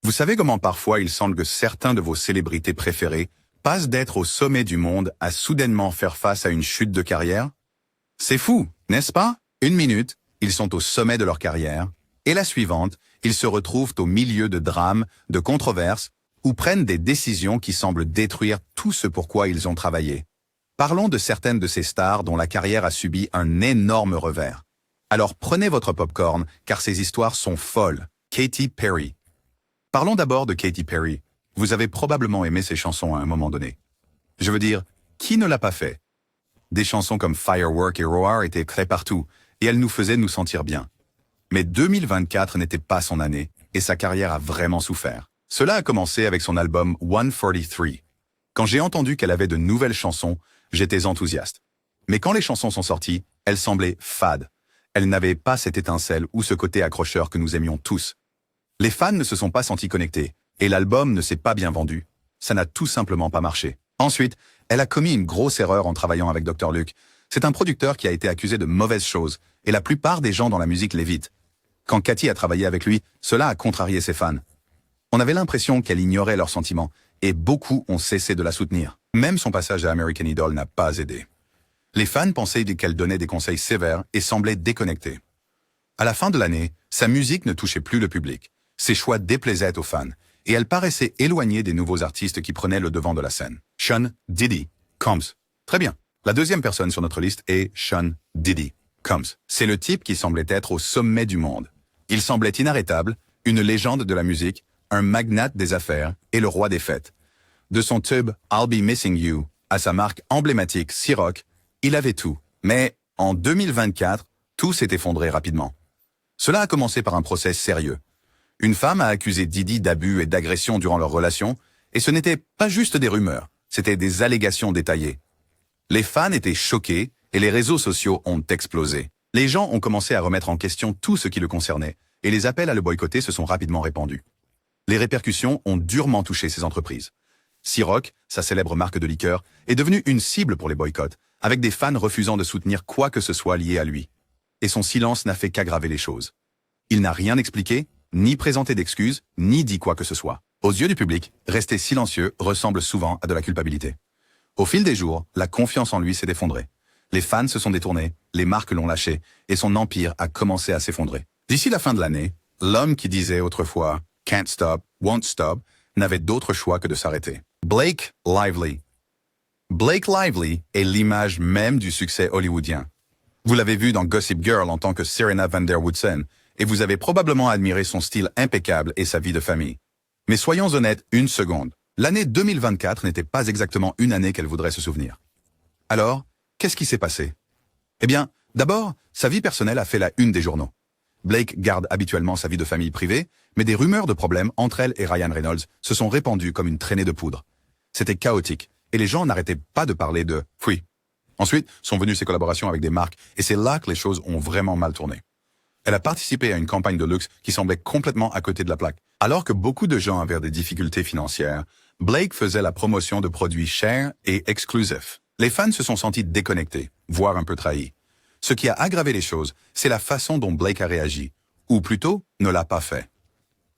Vous savez comment parfois il semble que certains de vos célébrités préférées passent d'être au sommet du monde à soudainement faire face à une chute de carrière? C'est fou, n'est-ce pas? Une minute, ils sont au sommet de leur carrière, et la suivante, ils se retrouvent au milieu de drames, de controverses, ou prennent des décisions qui semblent détruire tout ce pour quoi ils ont travaillé. Parlons de certaines de ces stars dont la carrière a subi un énorme revers. Alors prenez votre popcorn, car ces histoires sont folles. Katy Perry. Parlons d'abord de Katy Perry. Vous avez probablement aimé ses chansons à un moment donné. Je veux dire, qui ne l'a pas fait? Des chansons comme Firework et Roar étaient très partout, et elles nous faisaient nous sentir bien. Mais 2024 n'était pas son année, et sa carrière a vraiment souffert. Cela a commencé avec son album 143. Quand j'ai entendu qu'elle avait de nouvelles chansons, j'étais enthousiaste. Mais quand les chansons sont sorties, elles semblaient fades. Elles n'avaient pas cette étincelle ou ce côté accrocheur que nous aimions tous. Les fans ne se sont pas sentis connectés, et l'album ne s'est pas bien vendu. Ça n'a tout simplement pas marché. Ensuite, elle a commis une grosse erreur en travaillant avec Dr. Luke. C'est un producteur qui a été accusé de mauvaises choses, et la plupart des gens dans la musique l'évitent. Quand Katy a travaillé avec lui, cela a contrarié ses fans. On avait l'impression qu'elle ignorait leurs sentiments, et beaucoup ont cessé de la soutenir. Même son passage à American Idol n'a pas aidé. Les fans pensaient qu'elle donnait des conseils sévères et semblait déconnectée. À la fin de l'année, sa musique ne touchait plus le public. Ses choix déplaisaient aux fans, et elle paraissait éloignée des nouveaux artistes qui prenaient le devant de la scène. Sean Diddy Combs. Très bien. La deuxième personne sur notre liste est Sean Diddy Combs. C'est le type qui semblait être au sommet du monde. Il semblait inarrêtable, une légende de la musique, un magnate des affaires et le roi des fêtes. De son tube I'll Be Missing You à sa marque emblématique Ciroc, il avait tout. Mais en 2024, tout s'est effondré rapidement. Cela a commencé par un procès sérieux. Une femme a accusé Diddy d'abus et d'agression durant leur relation, et ce n'était pas juste des rumeurs, c'était des allégations détaillées. Les fans étaient choqués et les réseaux sociaux ont explosé. Les gens ont commencé à remettre en question tout ce qui le concernait, et les appels à le boycotter se sont rapidement répandus. Les répercussions ont durement touché ces entreprises. Ciroc, sa célèbre marque de liqueur, est devenue une cible pour les boycotts, avec des fans refusant de soutenir quoi que ce soit lié à lui. Et son silence n'a fait qu'aggraver les choses. Il n'a rien expliqué, ni présenté d'excuses, ni dit quoi que ce soit. Aux yeux du public, rester silencieux ressemble souvent à de la culpabilité. Au fil des jours, la confiance en lui s'est effondrée. Les fans se sont détournés, les marques l'ont lâché, et son empire a commencé à s'effondrer. D'ici la fin de l'année, l'homme qui disait autrefois « can't stop, won't stop » n'avait d'autre choix que de s'arrêter. Blake Lively. Blake Lively est l'image même du succès hollywoodien. Vous l'avez vu dans Gossip Girl en tant que Serena van der Woodsen, et vous avez probablement admiré son style impeccable et sa vie de famille. Mais soyons honnêtes une seconde. L'année 2024 n'était pas exactement une année qu'elle voudrait se souvenir. Alors, qu'est-ce qui s'est passé? Eh bien, d'abord, sa vie personnelle a fait la une des journaux. Blake garde habituellement sa vie de famille privée, mais des rumeurs de problèmes entre elle et Ryan Reynolds se sont répandues comme une traînée de poudre. C'était chaotique, et les gens n'arrêtaient pas de parler de « oui ». Ensuite, sont venues ses collaborations avec des marques, et c'est là que les choses ont vraiment mal tourné. Elle a participé à une campagne de luxe qui semblait complètement à côté de la plaque. Alors que beaucoup de gens avaient des difficultés financières, Blake faisait la promotion de produits chers et exclusifs. Les fans se sont sentis déconnectés, voire un peu trahis. Ce qui a aggravé les choses, c'est la façon dont Blake a réagi, ou plutôt ne l'a pas fait.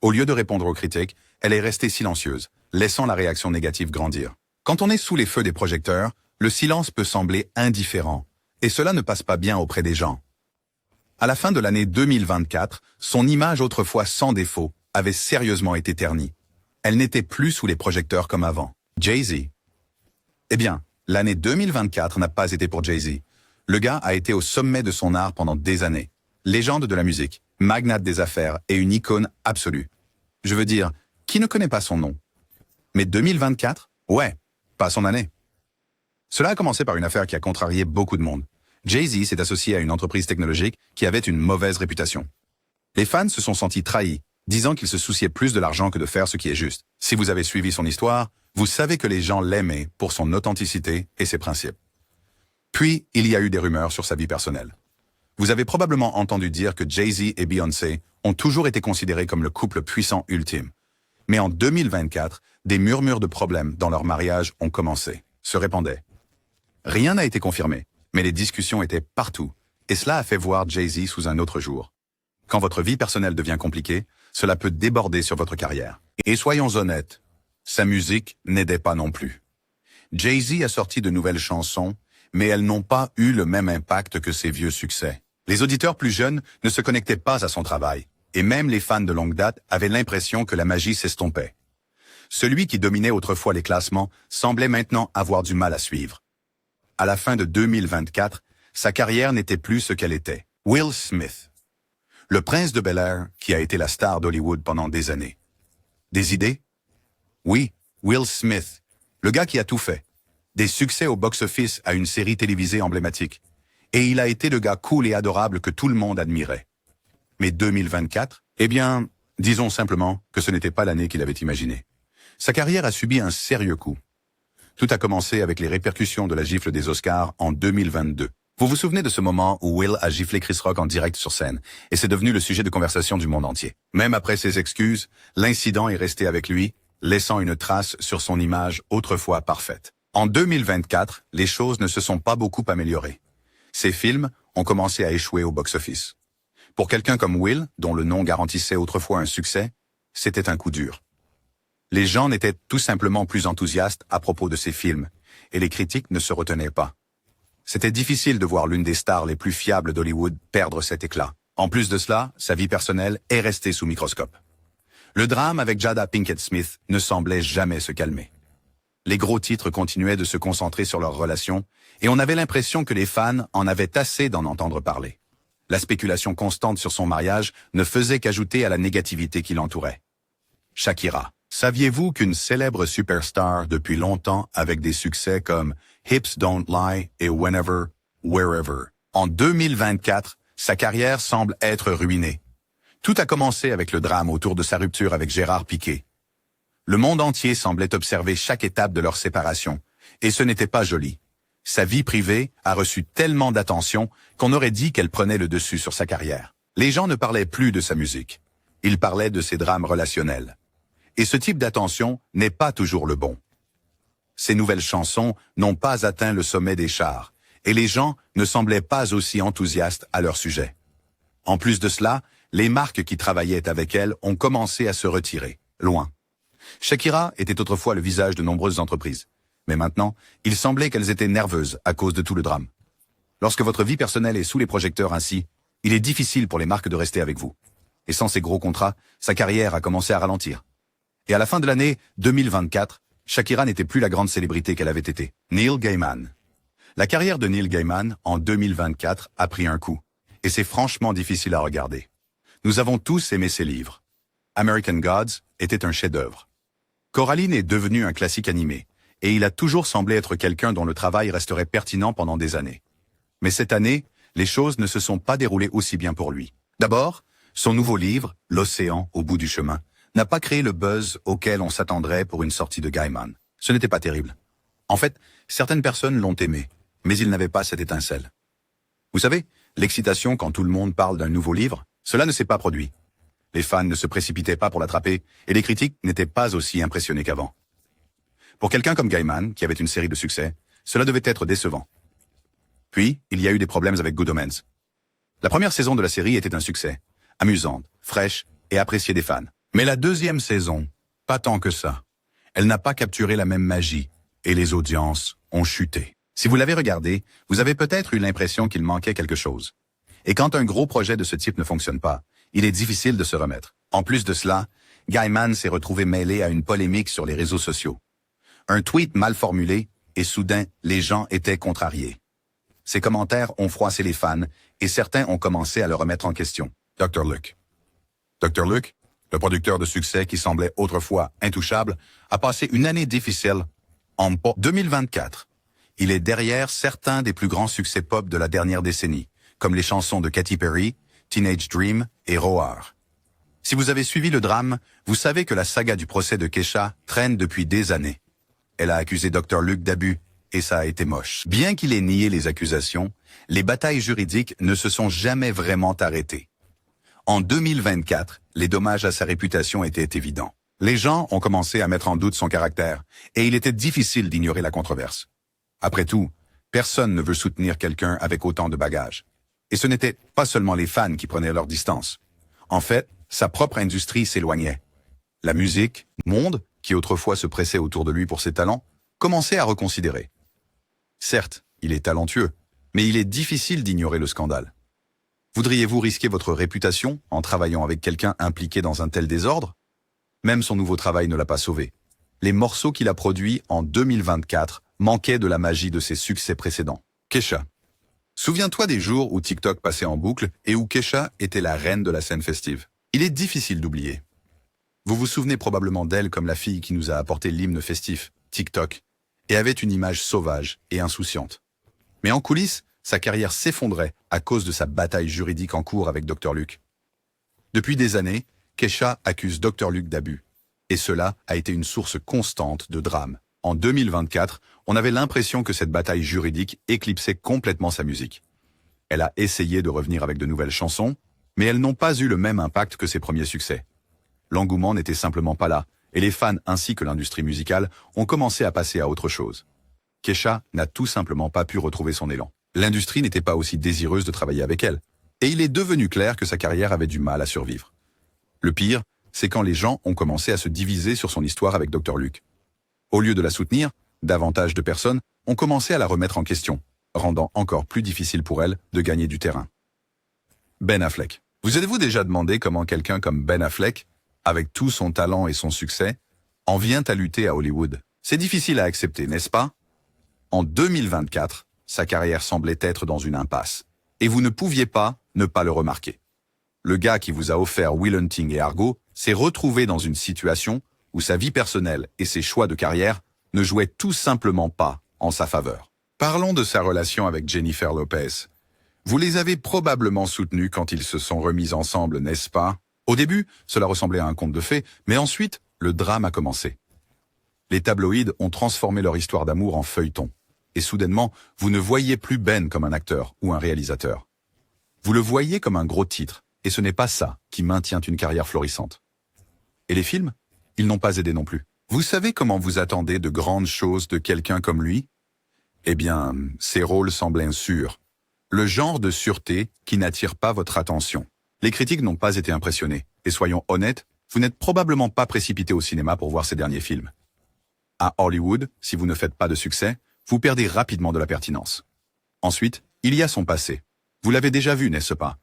Au lieu de répondre aux critiques, elle est restée silencieuse, laissant la réaction négative grandir. Quand on est sous les feux des projecteurs, le silence peut sembler indifférent, et cela ne passe pas bien auprès des gens. À la fin de l'année 2024, son image autrefois sans défaut avait sérieusement été ternie. Elle n'était plus sous les projecteurs comme avant. Jay-Z. Eh bien, l'année 2024 n'a pas été pour Jay-Z. Le gars a été au sommet de son art pendant des années. Légende de la musique, magnate des affaires et une icône absolue. Je veux dire, qui ne connaît pas son nom? Mais 2024? Ouais, pas son année. Cela a commencé par une affaire qui a contrarié beaucoup de monde. Jay-Z s'est associé à une entreprise technologique qui avait une mauvaise réputation. Les fans se sont sentis trahis, disant qu'il se souciait plus de l'argent que de faire ce qui est juste. Si vous avez suivi son histoire, vous savez que les gens l'aimaient pour son authenticité et ses principes. Puis, il y a eu des rumeurs sur sa vie personnelle. Vous avez probablement entendu dire que Jay-Z et Beyoncé ont toujours été considérés comme le couple puissant ultime. Mais en 2024, des murmures de problèmes dans leur mariage ont commencé, se répandaient. Rien n'a été confirmé, mais les discussions étaient partout, et cela a fait voir Jay-Z sous un autre jour. Quand votre vie personnelle devient compliquée, cela peut déborder sur votre carrière. Et soyons honnêtes, sa musique n'aidait pas non plus. Jay-Z a sorti de nouvelles chansons, mais elles n'ont pas eu le même impact que ses vieux succès. Les auditeurs plus jeunes ne se connectaient pas à son travail, et même les fans de longue date avaient l'impression que la magie s'estompait. Celui qui dominait autrefois les classements semblait maintenant avoir du mal à suivre. À la fin de 2024, sa carrière n'était plus ce qu'elle était. Will Smith, le prince de Bel-Air qui a été la star d'Hollywood pendant des années. Des idées? Oui, Will Smith, le gars qui a tout fait. Des succès au box-office à une série télévisée emblématique. Et il a été le gars cool et adorable que tout le monde admirait. Mais 2024? Eh bien, disons simplement que ce n'était pas l'année qu'il avait imaginée. Sa carrière a subi un sérieux coup. Tout a commencé avec les répercussions de la gifle des Oscars en 2022. Vous vous souvenez de ce moment où Will a giflé Chris Rock en direct sur scène, et c'est devenu le sujet de conversation du monde entier. Même après ses excuses, l'incident est resté avec lui, laissant une trace sur son image autrefois parfaite. En 2024, les choses ne se sont pas beaucoup améliorées. Ses films ont commencé à échouer au box-office. Pour quelqu'un comme Will, dont le nom garantissait autrefois un succès, c'était un coup dur. Les gens n'étaient tout simplement plus enthousiastes à propos de ses films, et les critiques ne se retenaient pas. C'était difficile de voir l'une des stars les plus fiables d'Hollywood perdre cet éclat. En plus de cela, sa vie personnelle est restée sous microscope. Le drame avec Jada Pinkett Smith ne semblait jamais se calmer. Les gros titres continuaient de se concentrer sur leur relation, et on avait l'impression que les fans en avaient assez d'en entendre parler. La spéculation constante sur son mariage ne faisait qu'ajouter à la négativité qui l'entourait. Shakira. Saviez-vous qu'une célèbre superstar depuis longtemps avec des succès comme Hips Don't Lie et Whenever, Wherever? En 2024, sa carrière semble être ruinée. Tout a commencé avec le drame autour de sa rupture avec Gérard Piqué. Le monde entier semblait observer chaque étape de leur séparation, et ce n'était pas joli. Sa vie privée a reçu tellement d'attention qu'on aurait dit qu'elle prenait le dessus sur sa carrière. Les gens ne parlaient plus de sa musique. Ils parlaient de ses drames relationnels. Et ce type d'attention n'est pas toujours le bon. Ces nouvelles chansons n'ont pas atteint le sommet des charts, et les gens ne semblaient pas aussi enthousiastes à leur sujet. En plus de cela, les marques qui travaillaient avec elle ont commencé à se retirer, loin. Shakira était autrefois le visage de nombreuses entreprises, mais maintenant, il semblait qu'elles étaient nerveuses à cause de tout le drame. Lorsque votre vie personnelle est sous les projecteurs ainsi, il est difficile pour les marques de rester avec vous. Et sans ces gros contrats, sa carrière a commencé à ralentir. Et à la fin de l'année 2024, Shakira n'était plus la grande célébrité qu'elle avait été. Neil Gaiman. La carrière de Neil Gaiman, en 2024, a pris un coup. Et c'est franchement difficile à regarder. Nous avons tous aimé ses livres. American Gods était un chef-d'œuvre. Coraline est devenu un classique animé, et il a toujours semblé être quelqu'un dont le travail resterait pertinent pendant des années. Mais cette année, les choses ne se sont pas déroulées aussi bien pour lui. D'abord, son nouveau livre, L'Océan au bout du chemin, n'a pas créé le buzz auquel on s'attendrait pour une sortie de Gaiman. Ce n'était pas terrible. En fait, certaines personnes l'ont aimé, mais il n'avait pas cette étincelle. Vous savez, l'excitation quand tout le monde parle d'un nouveau livre, cela ne s'est pas produit. Les fans ne se précipitaient pas pour l'attraper, et les critiques n'étaient pas aussi impressionnés qu'avant. Pour quelqu'un comme Gaiman, qui avait une série de succès, cela devait être décevant. Puis, il y a eu des problèmes avec Good Omens. La première saison de la série était un succès, amusante, fraîche et appréciée des fans. Mais la deuxième saison, pas tant que ça. Elle n'a pas capturé la même magie, et les audiences ont chuté. Si vous l'avez regardé, vous avez peut-être eu l'impression qu'il manquait quelque chose. Et quand un gros projet de ce type ne fonctionne pas, il est difficile de se remettre. En plus de cela, Gaiman s'est retrouvé mêlé à une polémique sur les réseaux sociaux. Un tweet mal formulé, et soudain, les gens étaient contrariés. Ces commentaires ont froissé les fans, et certains ont commencé à le remettre en question. Dr. Luke. Dr. Luke, le producteur de succès qui semblait autrefois intouchable, a passé une année difficile en 2024. Il est derrière certains des plus grands succès pop de la dernière décennie, comme les chansons de Katy Perry, Teenage Dream et Roar. Si vous avez suivi le drame, vous savez que la saga du procès de Kesha traîne depuis des années. Elle a accusé Dr. Luke d'abus, et ça a été moche. Bien qu'il ait nié les accusations, les batailles juridiques ne se sont jamais vraiment arrêtées. En 2024, les dommages à sa réputation étaient évidents. Les gens ont commencé à mettre en doute son caractère, et il était difficile d'ignorer la controverse. Après tout, personne ne veut soutenir quelqu'un avec autant de bagages. Et ce n'était pas seulement les fans qui prenaient leur distance. En fait, sa propre industrie s'éloignait. La musique Monde, qui autrefois se pressait autour de lui pour ses talents, commençait à reconsidérer. Certes, il est talentueux, mais il est difficile d'ignorer le scandale. Voudriez-vous risquer votre réputation en travaillant avec quelqu'un impliqué dans un tel désordre? Même son nouveau travail ne l'a pas sauvé. Les morceaux qu'il a produits en 2024 manquaient de la magie de ses succès précédents. Kesha. Souviens-toi des jours où TikTok passait en boucle et où Kesha était la reine de la scène festive. Il est difficile d'oublier. Vous vous souvenez probablement d'elle comme la fille qui nous a apporté l'hymne festif, TikTok, et avait une image sauvage et insouciante. Mais en coulisses, sa carrière s'effondrait à cause de sa bataille juridique en cours avec Dr. Luke. Depuis des années, Kesha accuse Dr. Luke d'abus. Et cela a été une source constante de drame. En 2024, on avait l'impression que cette bataille juridique éclipsait complètement sa musique. Elle a essayé de revenir avec de nouvelles chansons, mais elles n'ont pas eu le même impact que ses premiers succès. L'engouement n'était simplement pas là, et les fans ainsi que l'industrie musicale ont commencé à passer à autre chose. Kesha n'a tout simplement pas pu retrouver son élan. L'industrie n'était pas aussi désireuse de travailler avec elle, et il est devenu clair que sa carrière avait du mal à survivre. Le pire, c'est quand les gens ont commencé à se diviser sur son histoire avec Dr. Luke. Au lieu de la soutenir, davantage de personnes ont commencé à la remettre en question, rendant encore plus difficile pour elle de gagner du terrain. Ben Affleck. Vous êtes-vous déjà demandé comment quelqu'un comme Ben Affleck, avec tout son talent et son succès, en vient à lutter à Hollywood? C'est difficile à accepter, n'est-ce pas? En 2024, sa carrière semblait être dans une impasse, et vous ne pouviez pas ne pas le remarquer. Le gars qui vous a offert Will Hunting et Argo s'est retrouvé dans une situation où sa vie personnelle et ses choix de carrière ne jouaient tout simplement pas en sa faveur. Parlons de sa relation avec Jennifer Lopez. Vous les avez probablement soutenus quand ils se sont remis ensemble, n'est-ce pas? Au début, cela ressemblait à un conte de fées, mais ensuite, le drame a commencé. Les tabloïds ont transformé leur histoire d'amour en feuilleton. Et soudainement, vous ne voyez plus Ben comme un acteur ou un réalisateur. Vous le voyez comme un gros titre, et ce n'est pas ça qui maintient une carrière florissante. Et les films? Ils n'ont pas aidé non plus. Vous savez comment vous attendez de grandes choses de quelqu'un comme lui? Eh bien, ses rôles semblent insuurs. Le genre de sûreté qui n'attire pas votre attention. Les critiques n'ont pas été impressionnés, et soyons honnêtes, vous n'êtes probablement pas précipité au cinéma pour voir ces derniers films. À Hollywood, si vous ne faites pas de succès, vous perdez rapidement de la pertinence. Ensuite, il y a son passé. Vous l'avez déjà vu, n'est-ce pas?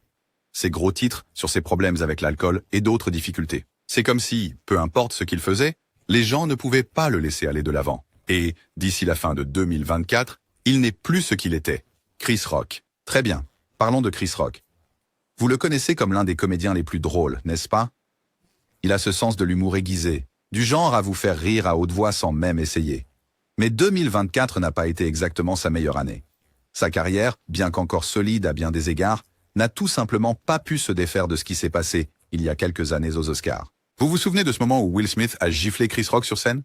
Ses gros titres sur ses problèmes avec l'alcool et d'autres difficultés. C'est comme si, peu importe ce qu'il faisait, les gens ne pouvaient pas le laisser aller de l'avant. Et, d'ici la fin de 2024, il n'est plus ce qu'il était. Chris Rock. Très bien, parlons de Chris Rock. Vous le connaissez comme l'un des comédiens les plus drôles, n'est-ce pas? Il a ce sens de l'humour aiguisé, du genre à vous faire rire à haute voix sans même essayer. Mais 2024 n'a pas été exactement sa meilleure année. Sa carrière, bien qu'encore solide à bien des égards, n'a tout simplement pas pu se défaire de ce qui s'est passé il y a quelques années aux Oscars. Vous vous souvenez de ce moment où Will Smith a giflé Chris Rock sur scène?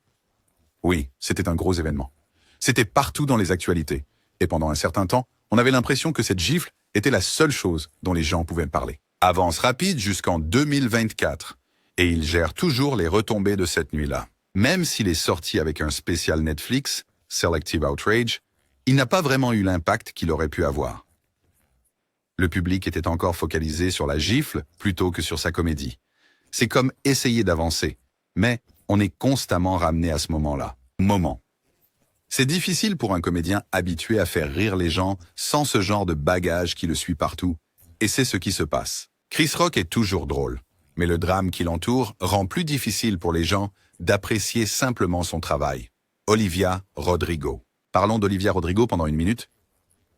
Oui, c'était un gros événement. C'était partout dans les actualités. Et pendant un certain temps, on avait l'impression que cette gifle était la seule chose dont les gens pouvaient parler. Avance rapide jusqu'en 2024. Et il gère toujours les retombées de cette nuit-là. Même s'il est sorti avec un spécial Netflix, Selective Outrage, il n'a pas vraiment eu l'impact qu'il aurait pu avoir. Le public était encore focalisé sur la gifle plutôt que sur sa comédie. C'est comme essayer d'avancer, mais on est constamment ramené à ce moment-là. C'est difficile pour un comédien habitué à faire rire les gens sans ce genre de bagage qui le suit partout. Et c'est ce qui se passe. Chris Rock est toujours drôle, mais le drame qui l'entoure rend plus difficile pour les gens d'apprécier simplement son travail. Olivia Rodrigo. Parlons d'Olivia Rodrigo pendant une minute.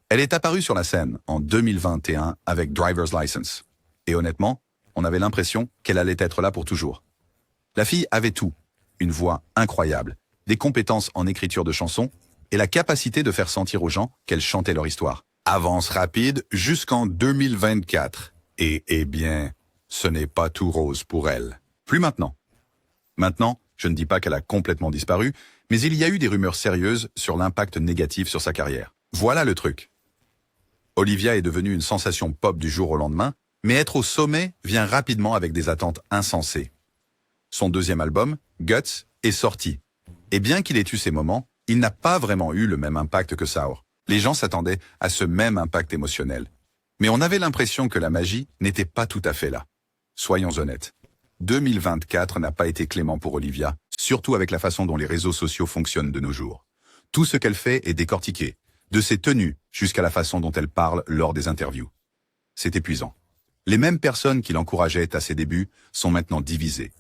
Elle est apparue sur la scène en 2021 avec Driver's License. Et honnêtement, on avait l'impression qu'elle allait être là pour toujours. La fille avait tout. Une voix incroyable, des compétences en écriture de chansons et la capacité de faire sentir aux gens qu'elle chantait leur histoire. Avance rapide jusqu'en 2024. Et eh bien, ce n'est pas tout rose pour elle. Plus maintenant. Maintenant, je ne dis pas qu'elle a complètement disparu, mais il y a eu des rumeurs sérieuses sur l'impact négatif sur sa carrière. Voilà le truc. Olivia est devenue une sensation pop du jour au lendemain, mais être au sommet vient rapidement avec des attentes insensées. Son deuxième album, Guts, est sorti. Et bien qu'il ait eu ses moments, il n'a pas vraiment eu le même impact que Sour. Les gens s'attendaient à ce même impact émotionnel. Mais on avait l'impression que la magie n'était pas tout à fait là. Soyons honnêtes. 2024 n'a pas été clément pour Olivia. surtout avec la façon dont les réseaux sociaux fonctionnent de nos jours. Tout ce qu'elle fait est décortiqué, de ses tenues jusqu'à la façon dont elle parle lors des interviews. C'est épuisant. Les mêmes personnes qui l'encourageaient à ses débuts sont maintenant divisées.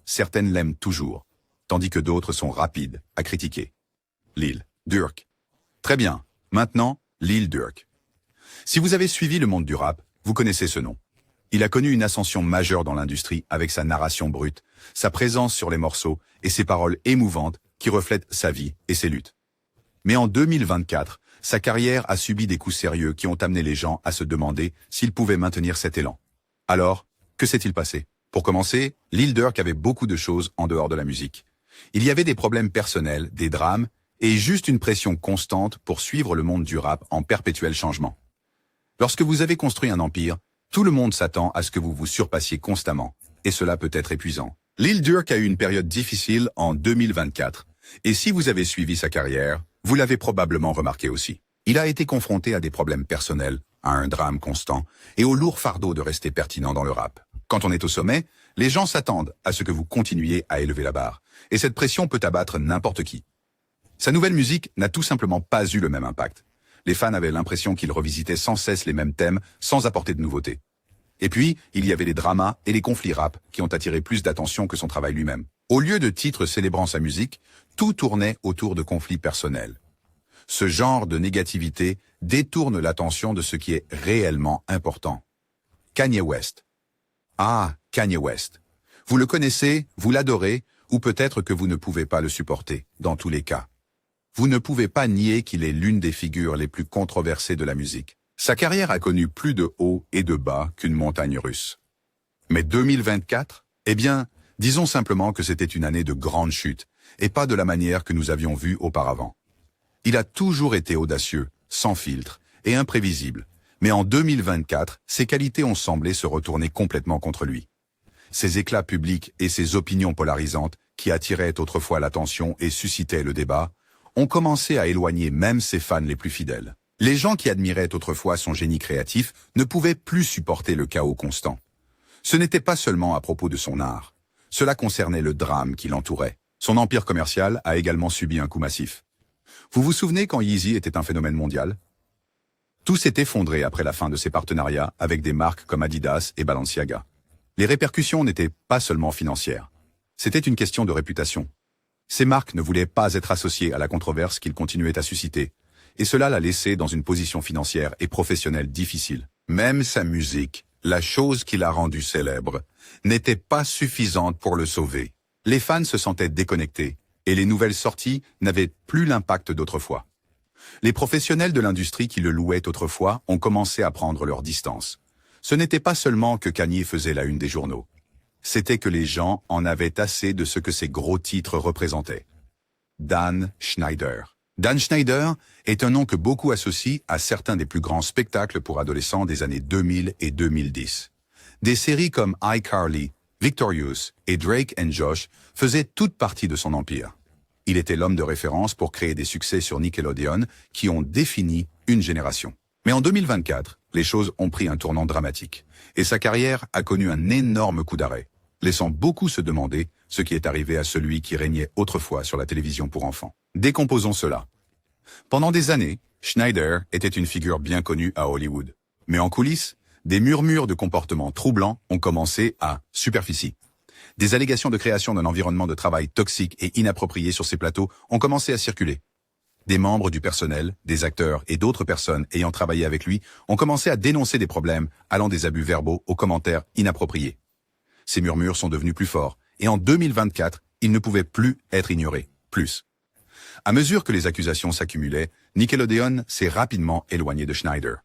Certaines l'aiment toujours, tandis que d'autres sont rapides à critiquer. Lil Durk. Très bien, maintenant, Lil Durk. Si vous avez suivi le monde du rap, vous connaissez ce nom. Il a connu une ascension majeure dans l'industrie avec sa narration brute, sa présence sur les morceaux et ses paroles émouvantes qui reflètent sa vie et ses luttes. Mais en 2024, sa carrière a subi des coups sérieux qui ont amené les gens à se demander s'il pouvait maintenir cet élan. Alors, que s'est-il passé? Pour commencer, Lil Durk avait beaucoup de choses en dehors de la musique. Il y avait des problèmes personnels, des drames, et juste une pression constante pour suivre le monde du rap en perpétuel changement. Lorsque vous avez construit un empire, tout le monde s'attend à ce que vous vous surpassiez constamment, et cela peut être épuisant. Lil Durk a eu une période difficile en 2024, et si vous avez suivi sa carrière, vous l'avez probablement remarqué aussi. Il a été confronté à des problèmes personnels, à un drame constant, et au lourd fardeau de rester pertinent dans le rap. Quand on est au sommet, les gens s'attendent à ce que vous continuiez à élever la barre, et cette pression peut abattre n'importe qui. Sa nouvelle musique n'a tout simplement pas eu le même impact. Les fans avaient l'impression qu'il revisitait sans cesse les mêmes thèmes, sans apporter de nouveautés. Et puis, il y avait les dramas et les conflits rap qui ont attiré plus d'attention que son travail lui-même. Au lieu de titres célébrant sa musique, tout tournait autour de conflits personnels. Ce genre de négativité détourne l'attention de ce qui est réellement important. Kanye West. Ah, Kanye West. Vous le connaissez, vous l'adorez, ou peut-être que vous ne pouvez pas le supporter, dans tous les cas. Vous ne pouvez pas nier qu'il est l'une des figures les plus controversées de la musique. Sa carrière a connu plus de hauts et de bas qu'une montagne russe. Mais 2024? Eh bien, disons simplement que c'était une année de grande chute, et pas de la manière que nous avions vu auparavant. Il a toujours été audacieux, sans filtre, et imprévisible, mais en 2024, ses qualités ont semblé se retourner complètement contre lui. Ses éclats publics et ses opinions polarisantes, qui attiraient autrefois l'attention et suscitaient le débat, ont commencé à éloigner même ses fans les plus fidèles. Les gens qui admiraient autrefois son génie créatif ne pouvaient plus supporter le chaos constant. Ce n'était pas seulement à propos de son art. Cela concernait le drame qui l'entourait. Son empire commercial a également subi un coup massif. Vous vous souvenez quand Yeezy était un phénomène mondial? Tout s'est effondré après la fin de ses partenariats avec des marques comme Adidas et Balenciaga. Les répercussions n'étaient pas seulement financières. C'était une question de réputation. Ces marques ne voulaient pas être associées à la controverse qu'ils continuaient à susciter, et cela l'a laissé dans une position financière et professionnelle difficile. Même sa musique, la chose qui l'a rendu célèbre, n'était pas suffisante pour le sauver. Les fans se sentaient déconnectés, et les nouvelles sorties n'avaient plus l'impact d'autrefois. Les professionnels de l'industrie qui le louaient autrefois ont commencé à prendre leur distance. Ce n'était pas seulement que Kanye faisait la une des journaux. C'était que les gens en avaient assez de ce que ces gros titres représentaient. Dan Schneider. Dan Schneider est un nom que beaucoup associent à certains des plus grands spectacles pour adolescents des années 2000 et 2010. Des séries comme iCarly, Victorious et Drake and Josh faisaient toute partie de son empire. Il était l'homme de référence pour créer des succès sur Nickelodeon qui ont défini une génération. Mais en 2024, les choses ont pris un tournant dramatique, et sa carrière a connu un énorme coup d'arrêt, laissant beaucoup se demander ce qui est arrivé à celui qui régnait autrefois sur la télévision pour enfants. Décomposons cela. Pendant des années, Schneider était une figure bien connue à Hollywood. Mais en coulisses, des murmures de comportements troublants ont commencé à superficie. Des allégations de création d'un environnement de travail toxique et inapproprié sur ces plateaux ont commencé à circuler. Des membres du personnel, des acteurs et d'autres personnes ayant travaillé avec lui ont commencé à dénoncer des problèmes allant des abus verbaux aux commentaires inappropriés. Ces murmures sont devenus plus forts, et en 2024, ils ne pouvaient plus être ignorés. Plus. À mesure que les accusations s'accumulaient, Nickelodeon s'est rapidement éloigné de Schneider.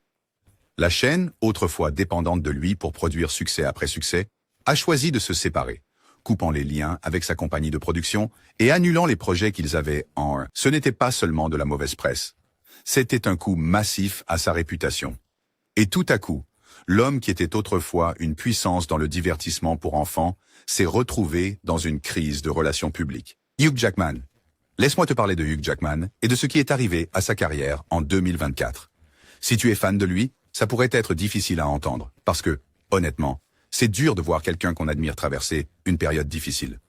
La chaîne, autrefois dépendante de lui pour produire succès après succès, a choisi de se séparer, coupant les liens avec sa compagnie de production et annulant les projets qu'ils avaient en un. Ce n'était pas seulement de la mauvaise presse. C'était un coup massif à sa réputation. Et tout à coup, l'homme qui était autrefois une puissance dans le divertissement pour enfants s'est retrouvé dans une crise de relations publiques. Hugh Jackman. Laisse-moi te parler de Hugh Jackman et de ce qui est arrivé à sa carrière en 2024. Si tu es fan de lui, ça pourrait être difficile à entendre, parce que, honnêtement, c'est dur de voir quelqu'un qu'on admire traverser une période difficile.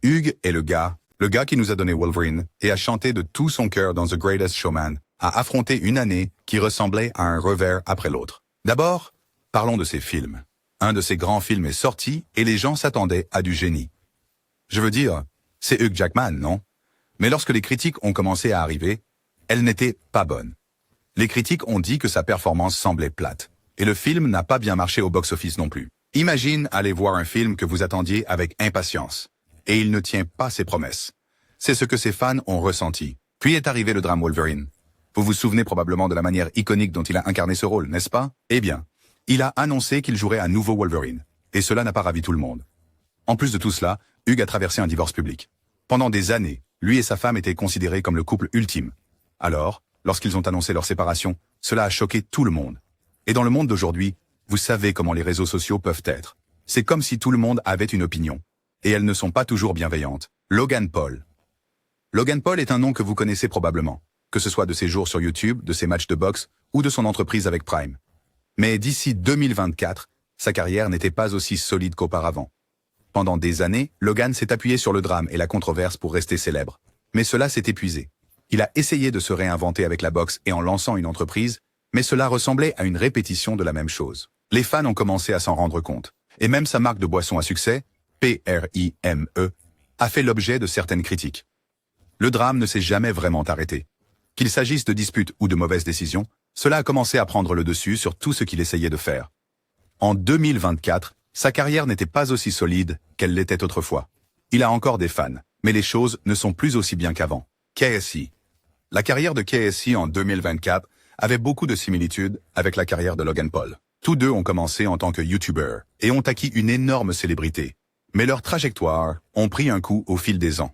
Hugh est le gars Le gars qui nous a donné Wolverine et a chanté de tout son cœur dans The Greatest Showman a affronté une année qui ressemblait à un revers après l'autre. D'abord, parlons de ses films. Un de ses grands films est sorti et les gens s'attendaient à du génie. Je veux dire, c'est Hugh Jackman, non? Mais lorsque les critiques ont commencé à arriver, elles n'étaient pas bonnes. Les critiques ont dit que sa performance semblait plate. Et le film n'a pas bien marché au box-office non plus. Imagine aller voir un film que vous attendiez avec impatience. Et il ne tient pas ses promesses. C'est ce que ses fans ont ressenti. Puis est arrivé le drame Wolverine. Vous vous souvenez probablement de la manière iconique dont il a incarné ce rôle, n'est-ce pas? Eh bien, il a annoncé qu'il jouerait un nouveau Wolverine. Et cela n'a pas ravi tout le monde. En plus de tout cela, Hugh a traversé un divorce public. Pendant des années, lui et sa femme étaient considérés comme le couple ultime. Alors, lorsqu'ils ont annoncé leur séparation, cela a choqué tout le monde. Et dans le monde d'aujourd'hui, vous savez comment les réseaux sociaux peuvent être. C'est comme si tout le monde avait une opinion. Et elles ne sont pas toujours bienveillantes. Logan Paul. Logan Paul est un nom que vous connaissez probablement, que ce soit de ses jours sur YouTube, de ses matchs de boxe ou de son entreprise avec Prime. Mais d'ici 2024, sa carrière n'était pas aussi solide qu'auparavant. Pendant des années, Logan s'est appuyé sur le drame et la controverse pour rester célèbre. Mais cela s'est épuisé. Il a essayé de se réinventer avec la boxe et en lançant une entreprise, mais cela ressemblait à une répétition de la même chose. Les fans ont commencé à s'en rendre compte. Et même sa marque de boisson à succès, Prime, a fait l'objet de certaines critiques. Le drame ne s'est jamais vraiment arrêté. Qu'il s'agisse de disputes ou de mauvaises décisions, cela a commencé à prendre le dessus sur tout ce qu'il essayait de faire. En 2024, sa carrière n'était pas aussi solide qu'elle l'était autrefois. Il a encore des fans, mais les choses ne sont plus aussi bien qu'avant. KSI. La carrière de KSI en 2024 avait beaucoup de similitudes avec la carrière de Logan Paul. Tous deux ont commencé en tant que YouTubers et ont acquis une énorme célébrité. Mais leurs trajectoires ont pris un coup au fil des ans.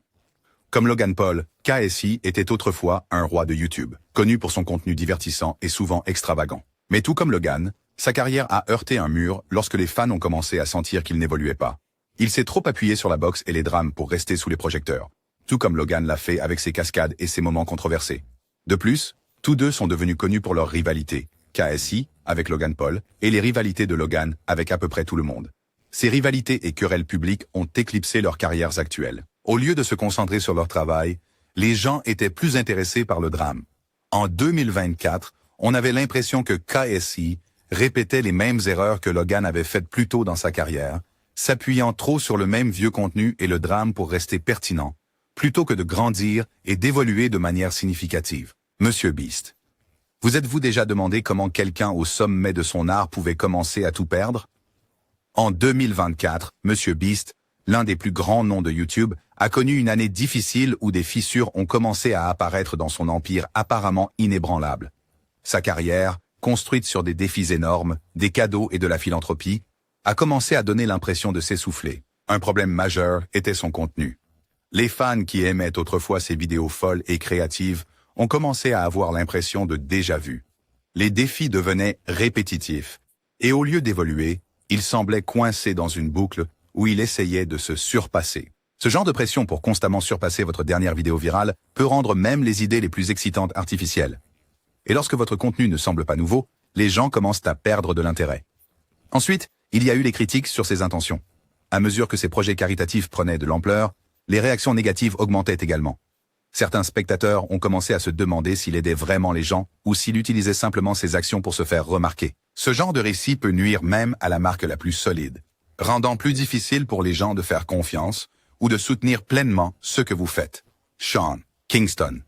Comme Logan Paul, KSI était autrefois un roi de YouTube, connu pour son contenu divertissant et souvent extravagant. Mais tout comme Logan, sa carrière a heurté un mur lorsque les fans ont commencé à sentir qu'il n'évoluait pas. Il s'est trop appuyé sur la boxe et les drames pour rester sous les projecteurs, tout comme Logan l'a fait avec ses cascades et ses moments controversés. De plus, tous deux sont devenus connus pour leur rivalité, KSI avec Logan Paul et les rivalités de Logan avec à peu près tout le monde. Ces rivalités et querelles publiques ont éclipsé leurs carrières actuelles. Au lieu de se concentrer sur leur travail, les gens étaient plus intéressés par le drame. En 2024, on avait l'impression que KSI répétait les mêmes erreurs que Logan avait faites plus tôt dans sa carrière, s'appuyant trop sur le même vieux contenu et le drame pour rester pertinent, plutôt que de grandir et d'évoluer de manière significative. Monsieur Beast. Vous êtes-vous déjà demandé comment quelqu'un au sommet de son art pouvait commencer à tout perdre? En 2024, Monsieur Beast, l'un des plus grands noms de YouTube, a connu une année difficile où des fissures ont commencé à apparaître dans son empire apparemment inébranlable. Sa carrière, construite sur des défis énormes, des cadeaux et de la philanthropie, a commencé à donner l'impression de s'essouffler. Un problème majeur était son contenu. Les fans qui aimaient autrefois ses vidéos folles et créatives ont commencé à avoir l'impression de déjà-vu. Les défis devenaient répétitifs, et au lieu d'évoluer, il semblait coincé dans une boucle où il essayait de se surpasser. Ce genre de pression pour constamment surpasser votre dernière vidéo virale peut rendre même les idées les plus excitantes artificielles. Et lorsque votre contenu ne semble pas nouveau, les gens commencent à perdre de l'intérêt. Ensuite, il y a eu les critiques sur ses intentions. À mesure que ses projets caritatifs prenaient de l'ampleur, les réactions négatives augmentaient également. Certains spectateurs ont commencé à se demander s'il aidait vraiment les gens ou s'il utilisait simplement ses actions pour se faire remarquer. Ce genre de récit peut nuire même à la marque la plus solide, rendant plus difficile pour les gens de faire confiance ou de soutenir pleinement ce que vous faites. Sean Kingston.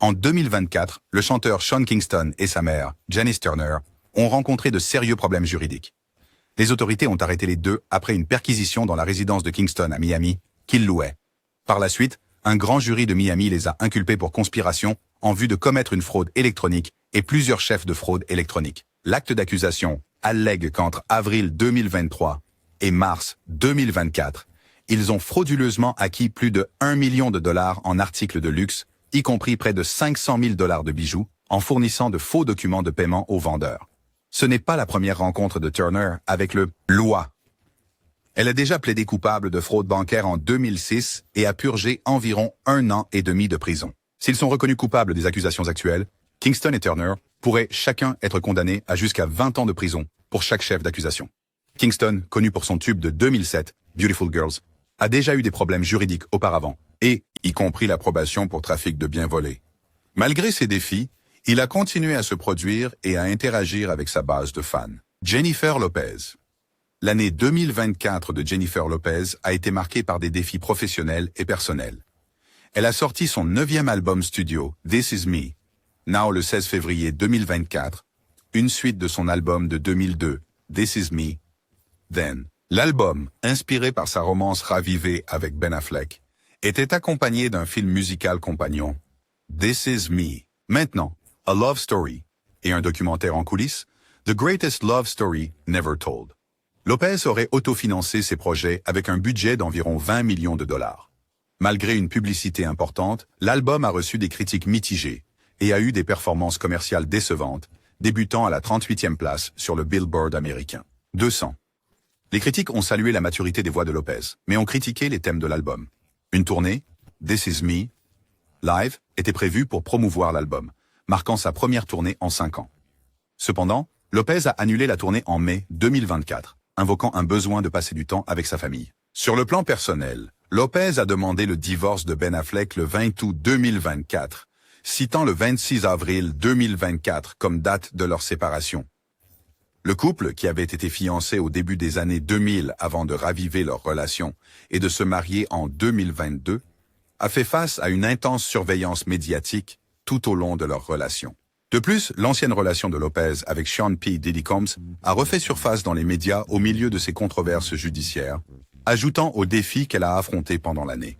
En 2024, le chanteur Sean Kingston et sa mère, Janice Turner, ont rencontré de sérieux problèmes juridiques. Les autorités ont arrêté les deux après une perquisition dans la résidence de Kingston à Miami, qu'ils louaient. Par la suite, un grand jury de Miami les a inculpés pour conspiration en vue de commettre une fraude électronique et plusieurs chefs de fraude électronique. L'acte d'accusation allègue qu'entre avril 2023 et mars 2024, ils ont frauduleusement acquis plus de 1 million de dollars en articles de luxe, y compris près de 500 000 dollars de bijoux, en fournissant de faux documents de paiement aux vendeurs. Ce n'est pas la première rencontre de Turner avec le « loi ». Elle a déjà plaidé coupable de fraude bancaire en 2006 et a purgé environ 1 an et demi de prison. S'ils sont reconnus coupables des accusations actuelles, Kingston et Turner pourraient chacun être condamnés à jusqu'à 20 ans de prison pour chaque chef d'accusation. Kingston, connu pour son tube de 2007, Beautiful Girls, a déjà eu des problèmes juridiques auparavant, et y compris l'approbation pour trafic de biens volés. Malgré ces défis, il a continué à se produire et à interagir avec sa base de fans. Jennifer Lopez. L'année 2024 de Jennifer Lopez a été marquée par des défis professionnels et personnels. Elle a sorti son 9e album studio, This Is Me, now le 16 février 2024, une suite de son album de 2002, This Is Me, Then. L'album, inspiré par sa romance ravivée avec Ben Affleck, était accompagné d'un film musical compagnon, This Is Me. Maintenant, A Love Story, et un documentaire en coulisses, The Greatest Love Story Never Told. Lopez aurait autofinancé ses projets avec un budget d'environ 20 millions de dollars. Malgré une publicité importante, l'album a reçu des critiques mitigées et a eu des performances commerciales décevantes, débutant à la 38e place sur le Billboard américain. 200. Les critiques ont salué la maturité des voix de Lopez, mais ont critiqué les thèmes de l'album. Une tournée, This Is Me, live, était prévue pour promouvoir l'album, marquant sa première tournée en 5 ans. Cependant, Lopez a annulé la tournée en mai 2024, invoquant un besoin de passer du temps avec sa famille. Sur le plan personnel, Lopez a demandé le divorce de Ben Affleck le 20 août 2024, citant le 26 avril 2024 comme date de leur séparation. Le couple, qui avait été fiancé au début des années 2000 avant de raviver leur relation et de se marier en 2022, a fait face à une intense surveillance médiatique tout au long de leur relation. De plus, l'ancienne relation de Lopez avec Sean P. Diddy Combs a refait surface dans les médias au milieu de ses controverses judiciaires, ajoutant aux défis qu'elle a affrontés pendant l'année.